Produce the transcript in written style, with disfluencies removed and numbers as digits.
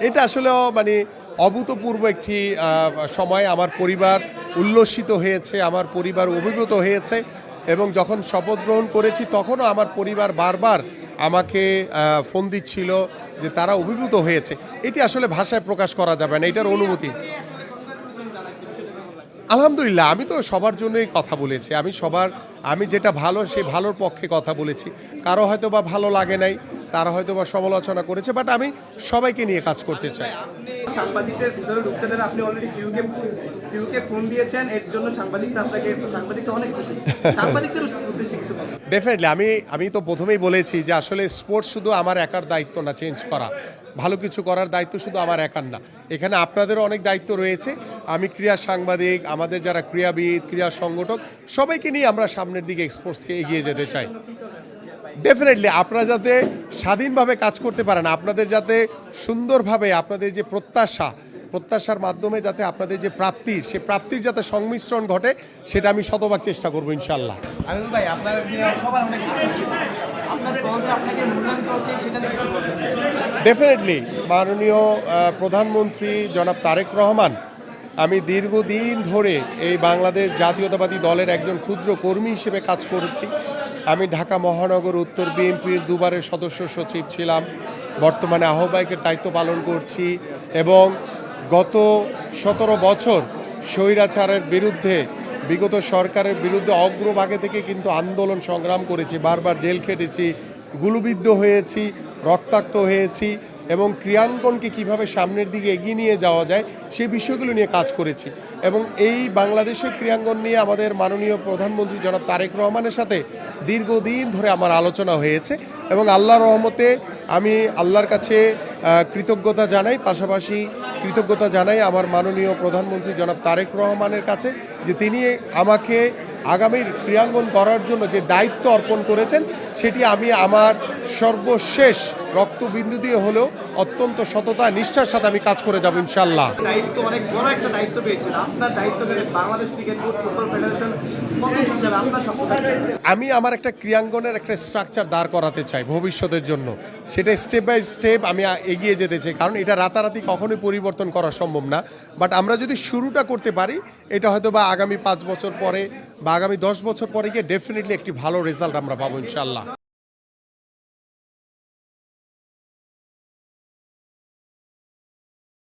এটা আসলেও মানে অভূতপূর্ব একটি সময়। আমার পরিবার উল্লসিত হয়েছে, আমার পরিবার অভিভূত হয়েছে, এবং যখন শপথ গ্রহণ করেছি তখনও আমার পরিবার বারবার আমাকে ফোন দিচ্ছিল যে তারা অভিভূত হয়েছে। এটি আসলে ভাষায় প্রকাশ করা যাবে না, এটার অনুভূতি। আলহামদুলিল্লাহ, আমি তো সবার জন্যই কথা বলেছি। আমি যেটা ভালো সেই ভালোর পক্ষে কথা বলেছি। কারো হয়তো বা ভালো লাগে নাই, তারা হয়তো বা সমালোচনা করেছে, বাট আমি সবাইকে নিয়ে কাজ করতে চাই। সাংবাদিকদের ভিতরে ঢুকতে দেন, আপনি অলরেডি সিইউকে ফোন দিয়েছেন, এর জন্য সাংবাদিকরা অনেক খুশি। সাংবাদিকদের উদ্দেশ্যে কিছু বলুন। ডেফিনেটলি আমি তো প্রথমেই বলেছি যে আসলে স্পোর্টস শুধু আমার একার দায়িত্ব না চেঞ্জ করা, ভালো কিছু করার দায়িত্ব শুধু আমার একার না, এখানে আপনাদেরও অনেক দায়িত্ব রয়েছে। আমি ক্রীড়া সাংবাদিক, আমাদের যারা ক্রীড়াবিদ, ক্রীড়া সংগঠক, সবাইকে নিয়ে আমরা সামনের দিকে স্পোর্টসকে এগিয়ে যেতে চাই। ডেফিনেটলি আপনারা যাতে স্বাধীনভাবে কাজ করতে পারেন, আপনাদের যাতে সুন্দরভাবে আপনাদের যে প্রত্যাশার মাধ্যমে যাতে আপনাদের যে সে প্রাপ্তির যাতে সংমিশ্রণ ঘটে, সেটা আমি শতভাগ চেষ্টা করবো ইনশাল্লাহ। আমিন ভাই, আপনার সবার অনেক আশা ছিল, আপনার দল যে আপনাকে মূল্যায়ন করছে সেটা নিয়ে কিছু বলবেন? ডেফিনেটলি মাননীয় প্রধানমন্ত্রী জনাব তারেক রহমান, আমি দীর্ঘদিন ধরে এই বাংলাদেশ জাতীয়তাবাদী দলের একজন ক্ষুদ্র কর্মী হিসেবে কাজ করেছি। আমি ঢাকা মহানগর উত্তর বিএনপির দুবারের সদস্য সচিব ছিলাম, বর্তমানে আহ্বায়কের দায়িত্ব পালন করছি, এবং গত 17 বছর স্বৈরাচারের বিরুদ্ধে, বিগত সরকারের বিরুদ্ধে অগ্রভাগে থেকে কিন্তু আন্দোলন সংগ্রাম করেছি, বারবার জেল খেটেছি, গুলিবিদ্ধ হয়েছি, রক্তাক্ত হয়েছি, এবং ক্রীড়াঙ্গনকে কিভাবে সামনের দিকে এগিয়ে নিয়ে যাওয়া যায় সেই বিষয়গুলো নিয়ে কাজ করেছি। এবং এই বাংলাদেশের ক্রীড়াঙ্গন নিয়ে আমাদের মাননীয় প্রধানমন্ত্রী জনাব তারেক রহমানের সাথে দীর্ঘদিন ধরে আমার আলোচনা হয়েছে, এবং আল্লাহর রহমতে আমি আল্লাহর কাছে কৃতজ্ঞতা জানাই, পাশাপাশি কৃতজ্ঞতা জানাই আমার মাননীয় প্রধানমন্ত্রী জনাব তারেক রহমানের কাছে যে তিনি আমাকে আগামীর ক্রীড়াঙ্গন করার জন্য যে দায়িত্ব অর্পণ করেছেন, সেটি আমি আমার সর্বশেষ রক্তবিন্দু দিয়ে হলেও অত্যন্ত সততা নিষ্ঠার সাথে আমি কাজ করে যাব ইনশাল্লাহ। দায়িত্ব অনেক বড় একটা দায়িত্ব পেয়েছেন, আপনার দায়িত্ব পেলে Bangladesh cricket board, football federation কত দূর যাবে আপনার স্বপ্ন? আমি আমার একটা ক্রীড়াঙ্গনের একটা স্ট্রাকচার দাঁড় করাতে চাই ভবিষ্যতের জন্য, সেটা স্টেপ বাই স্টেপ আমি এগিয়ে যেতে চাই, কারণ এটা রাতারাতি কখনোই পরিবর্তন করা সম্ভব না। বাট আমরা যদি শুরুটা করতে পারি, এটা হয়তো বা আগামী 5 বছর পরে বা আগামী 10 বছর পরে গিয়ে ডেফিনেটলি একটি ভালো রেজাল্ট আমরা পাবো ইনশাল্লাহ।